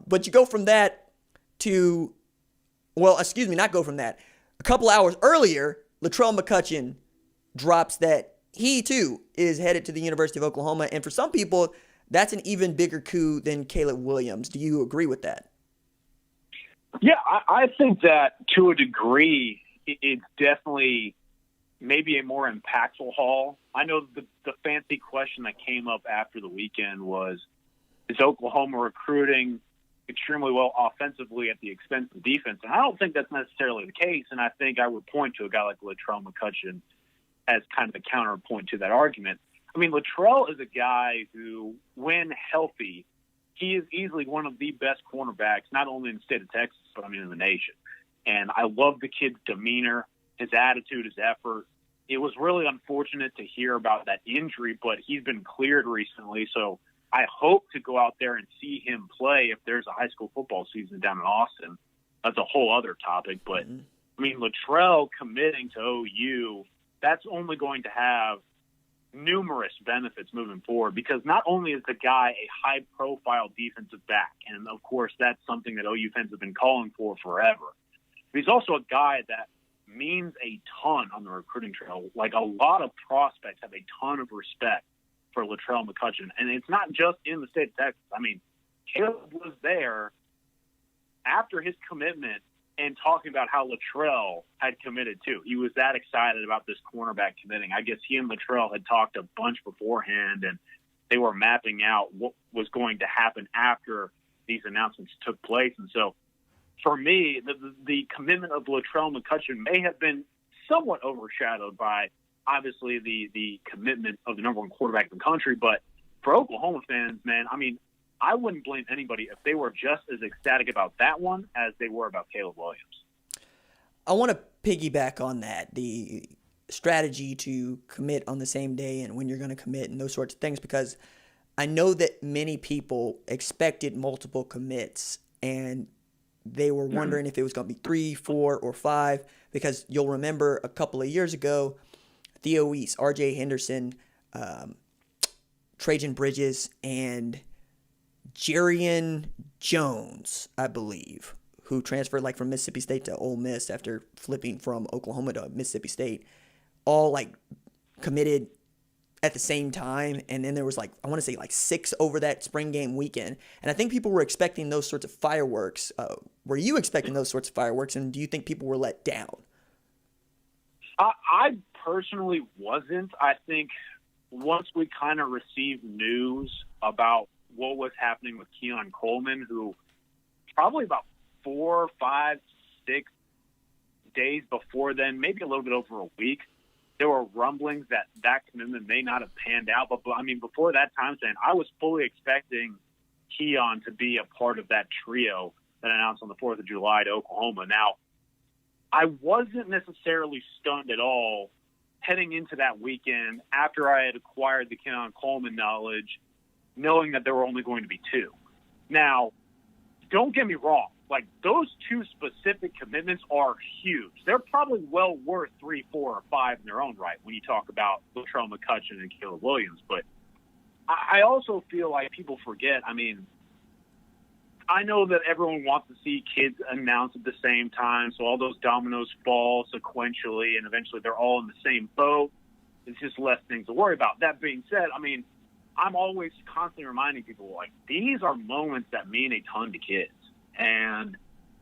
But you go from that to, well, excuse me, not go from that. A couple hours earlier, Latrell McCutchin drops that he, too, is headed to the University of Oklahoma. And for some people, that's an even bigger coup than Caleb Williams. Do you agree with that? Yeah, I think that to a degree, it's definitely maybe a more impactful haul. I know the fancy question that came up after the weekend was, is Oklahoma recruiting extremely well offensively at the expense of defense? And I don't think that's necessarily the case, and I think I would point to a guy like Latrell McCutcheon as kind of a counterpoint to that argument. I mean, Latrell is a guy who, when healthy, he is easily one of the best cornerbacks, not only in the state of Texas, but I mean in the nation. And I love the kid's demeanor, his attitude, his effort. It was really unfortunate to hear about that injury, but he's been cleared recently. So I hope to go out there and see him play if there's a high school football season down in Austin. That's a whole other topic. But, I mean, Latrell committing to OU, that's only going to have numerous benefits moving forward, because not only is the guy a high-profile defensive back, and, of course, that's something that OU fans have been calling for forever, but he's also a guy that means a ton on the recruiting trail. Like, a lot of prospects have a ton of respect for Latrell McCutcheon, and it's not just in the state of Texas. I mean, Caleb was there after his commitment and talking about how Latrell had committed too. He was that excited about this cornerback committing. I guess he and Latrell had talked a bunch beforehand, and they were mapping out what was going to happen after these announcements took place. And so for me, the commitment of Latrell McCutcheon may have been somewhat overshadowed by, obviously, the commitment of the number one quarterback in the country. But for Oklahoma fans, man, I mean, I wouldn't blame anybody if they were just as ecstatic about that one as they were about Caleb Williams. I want to piggyback on that, the strategy to commit on the same day and when you're going to commit and those sorts of things, because I know that many people expected multiple commits and they were wondering if it was going to be 3, 4, or 5, because you'll remember a couple of years ago, Theo Weiss, R.J. Henderson, Trajan Bridges, and Jerian Jones, I believe, who transferred from Mississippi State to Ole Miss after flipping from Oklahoma to Mississippi State, all committed at the same time. And then there was I want to say 6 over that spring game weekend. And I think people were expecting those sorts of fireworks. Were you expecting those sorts of fireworks? And do you think people were let down? I personally wasn't. I think once we kind of received news about what was happening with Keon Coleman, who probably about 4, 5, 6 days before then, maybe a little bit over a week, there were rumblings that commitment may not have panned out. But I mean, before that time span, I was fully expecting Keon to be a part of that trio that announced on the 4th of July to Oklahoma. Now, I wasn't necessarily stunned at all heading into that weekend after I had acquired the Keon Coleman knowledge, knowing that there were only going to be 2. Now, don't get me wrong. Those 2 specific commitments are huge. They're probably well worth 3, 4, or 5 in their own right when you talk about Latrell McCutcheon and Caleb Williams. But I also feel like people forget. I mean, I know that everyone wants to see kids announced at the same time, so all those dominoes fall sequentially, and eventually they're all in the same boat. It's just less things to worry about. That being said, I mean, I'm always constantly reminding people, these are moments that mean a ton to kids. And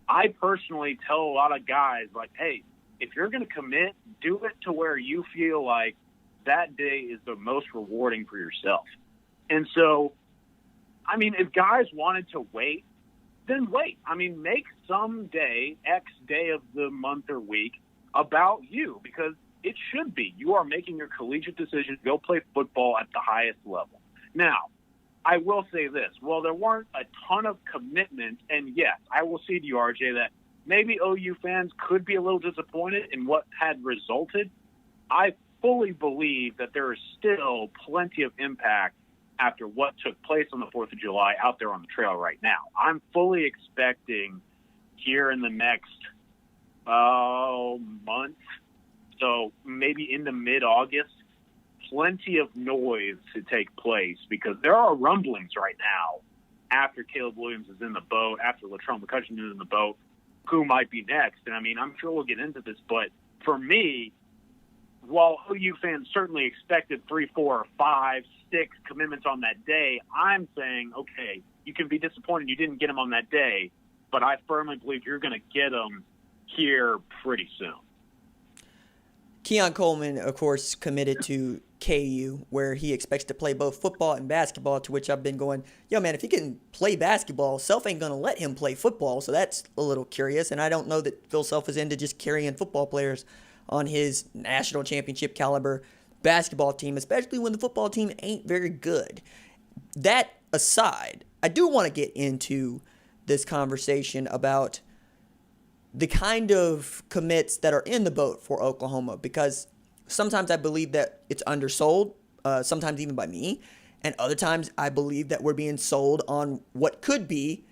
I personally tell a lot of guys, hey, if you're going to commit, do it to where you feel like that day is the most rewarding for yourself. And so, I mean, if guys wanted to wait, then wait. I mean, make some day, X day of the month or week, about you, because it should be. You are making your collegiate decision to go play football at the highest level. Now, I will say this. Well, there weren't a ton of commitments, and yes, I will say to you, RJ, that maybe OU fans could be a little disappointed in what had resulted. I fully believe that there is still plenty of impact after what took place on the 4th of July out there on the trail right now. I'm fully expecting here in the next month, so maybe into mid-August, plenty of noise to take place, because there are rumblings right now after Caleb Williams is in the boat, after Latrell McCutcheon is in the boat, who might be next. And, I mean, I'm sure we'll get into this, but for me, while OU fans certainly expected 3, 4, 5, 6 commitments on that day, I'm saying, okay, you can be disappointed you didn't get them on that day, but I firmly believe you're going to get them here pretty soon. Keon Coleman, of course, committed to KU, where he expects to play both football and basketball, to which I've been going, yo, man, if he can play basketball, Self ain't going to let him play football, so that's a little curious, and I don't know that Phil Self is into just carrying football players on his national championship caliber basketball team, especially when the football team ain't very good. That aside, I do want to get into this conversation about the kind of commits that are in the boat for Oklahoma, because sometimes I believe that it's undersold, sometimes even by me, and other times I believe that we're being sold on what could be,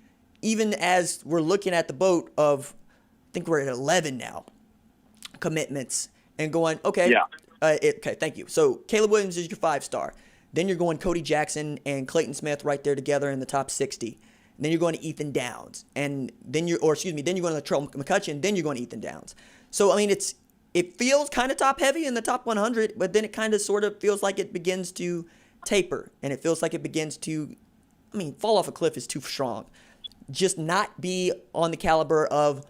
even as we're looking at the boat of, I think we're at 11 now, commitments, and going, okay, yeah. Okay, thank you. So Caleb Williams is your 5-star. Then you're going Cody Jackson and Clayton Smith right there together in the top 60. And then you're going to Ethan Downs, and then then you're going to Latrell McCutcheon, then you're going to Ethan Downs. So I mean, it feels kind of top heavy in the top 100, but then it kind of sort of feels like it begins to taper, and it feels like it begins to, I mean, fall off a cliff is too strong. Just not be on the caliber of,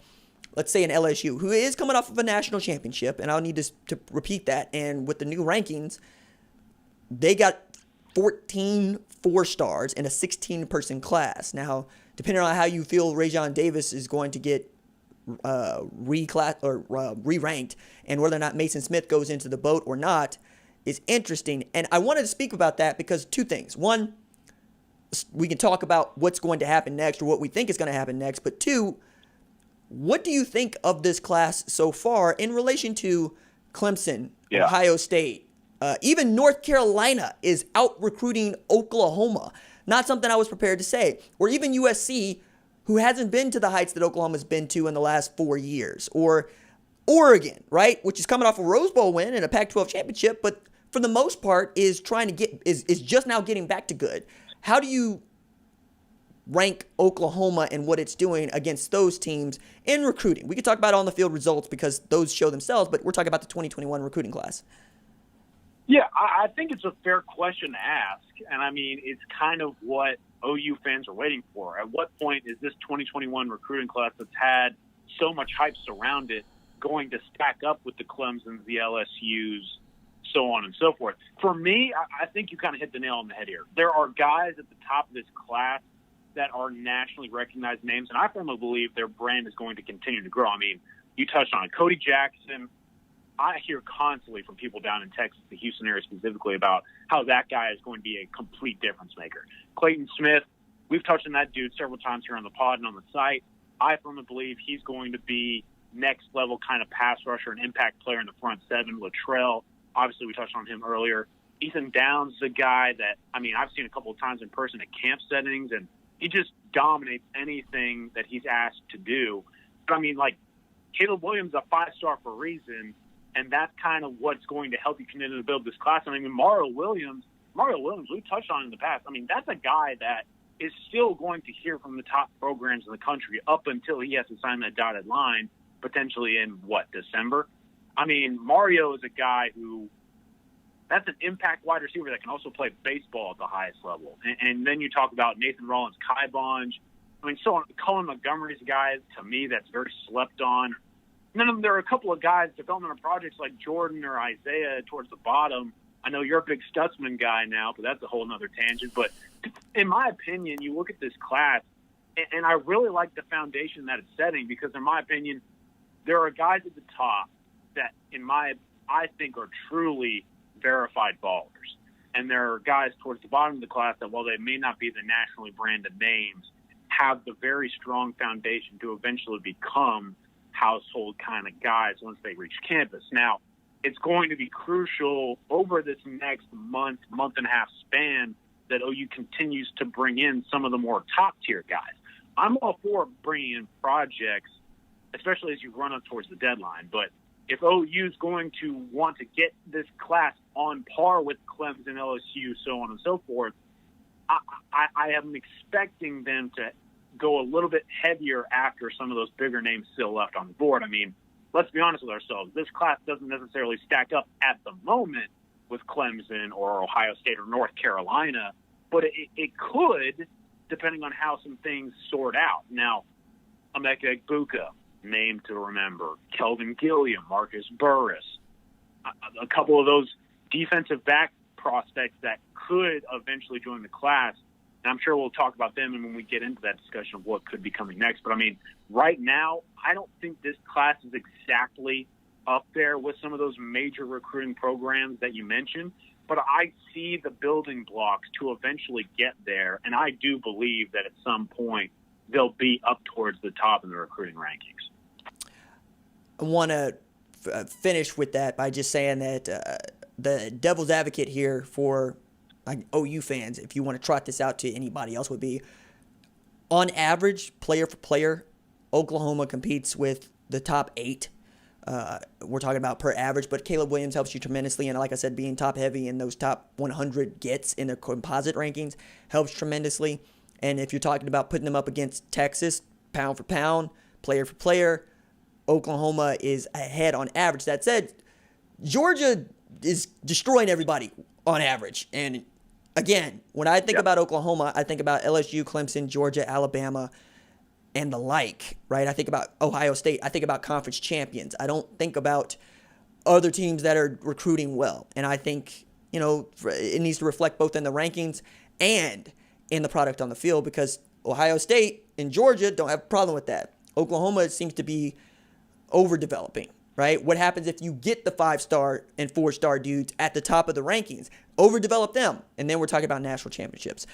let's say, an LSU, who is coming off of a national championship, and I'll need to repeat that. And with the new rankings, they got 14 4-stars in a 16-person class. Now, depending on how you feel Rajon Davis is going to get re-ranked, and whether or not Mason Smith goes into the boat or not, is interesting. And I wanted to speak about that because two things. One, we can talk about what's going to happen next or what we think is going to happen next. But two, what do you think of this class so far in relation to Clemson, Ohio State? Even North Carolina is out recruiting Oklahoma. Not something I was prepared to say. Or even USC, who hasn't been to the heights that Oklahoma's been to in the last 4 years. Or Oregon, right, which is coming off a Rose Bowl win and a Pac-12 championship, but for the most part is trying to get is just now getting back to good. How do you rank Oklahoma and what it's doing against those teams in recruiting? We could talk about on the field results because those show themselves, but we're talking about the 2021 recruiting class. Yeah, I think it's a fair question to ask. And, I mean, it's kind of what OU fans are waiting for. At what point is this 2021 recruiting class that's had so much hype surround it going to stack up with the Clemsons, the LSUs, so on and so forth? For me, I think you kind of hit the nail on the head here. There are guys at the top of this class that are nationally recognized names, and I firmly believe their brand is going to continue to grow. I mean, you touched on it. Cody Jackson. I hear constantly from people down in Texas, the Houston area specifically, about how that guy is going to be a complete difference maker. Clayton Smith, we've touched on that dude several times here on the pod and on the site. I firmly believe he's going to be next level kind of pass rusher and impact player in the front seven. Latrell, obviously we touched on him earlier. Ethan Downs is a guy that, I mean, I've seen a couple of times in person at camp settings, and he just dominates anything that he's asked to do. But I mean, like, Caleb Williams, a 5-star for a reason, and that's kind of what's going to help you continue to build this class. I mean, Mario Williams, we've touched on in the past. I mean, that's a guy that is still going to hear from the top programs in the country up until he has to sign that dotted line, potentially in, December? I mean, Mario is a guy who, that's an impact wide receiver that can also play baseball at the highest level. And then you talk about Nathan Rollins, Kai Bonge. I mean, so Colin Montgomery's a guy, to me, that's very slept on. And then there are a couple of guys, developmental projects like Jordan or Isaiah towards the bottom. I know you're a big Stutzman guy now, but that's a whole other tangent. But in my opinion, you look at this class, and I really like the foundation that it's setting because, in my opinion, there are guys at the top that, I think, are truly verified ballers. And there are guys towards the bottom of the class that, while they may not be the nationally branded names, have the very strong foundation to eventually become household kind of guys once they reach campus. Now, it's going to be crucial over this next month and a half span that OU continues to bring in some of the more top-tier guys. I'm all for bringing in projects, especially as you run up towards the deadline. But if OU is going to want to get this class on par with Clemson, LSU, so on and so forth, I am expecting them to go a little bit heavier after some of those bigger names still left on the board. I mean, let's be honest with ourselves. This class doesn't necessarily stack up at the moment with Clemson or Ohio State or North Carolina, but it could, depending on how some things sort out. Now, Emeka Egbuka, name to remember. Kelvin Gilliam, Marcus Burris, a couple of those defensive back prospects that could eventually join the class. And I'm sure we'll talk about them when we get into that discussion of what could be coming next. But, I mean, right now, I don't think this class is exactly up there with some of those major recruiting programs that you mentioned. But I see the building blocks to eventually get there. And I do believe that at some point they'll be up towards the top in the recruiting rankings. I want to finish with that by just saying that the devil's advocate here for OU fans, if you want to trot this out to anybody else, would be, on average, player for player, Oklahoma competes with the top 8. We're talking about per average, but Caleb Williams helps you tremendously. And like I said, being top heavy in those top 100 gets in their composite rankings helps tremendously. And if you're talking about putting them up against Texas, pound for pound, player for player, Oklahoma is ahead on average. That said, Georgia is destroying everybody on average. And again, when I think about Oklahoma, I think about LSU, Clemson, Georgia, Alabama, and the like, right? I think about Ohio State. I think about conference champions. I don't think about other teams that are recruiting well. And I think, it needs to reflect both in the rankings and in the product on the field, because Ohio State and Georgia don't have a problem with that. Oklahoma seems to be overdeveloping, right? What happens if you get the 5-star and 4-star dudes at the top of the rankings? Overdevelop them. And then we're talking about national championships.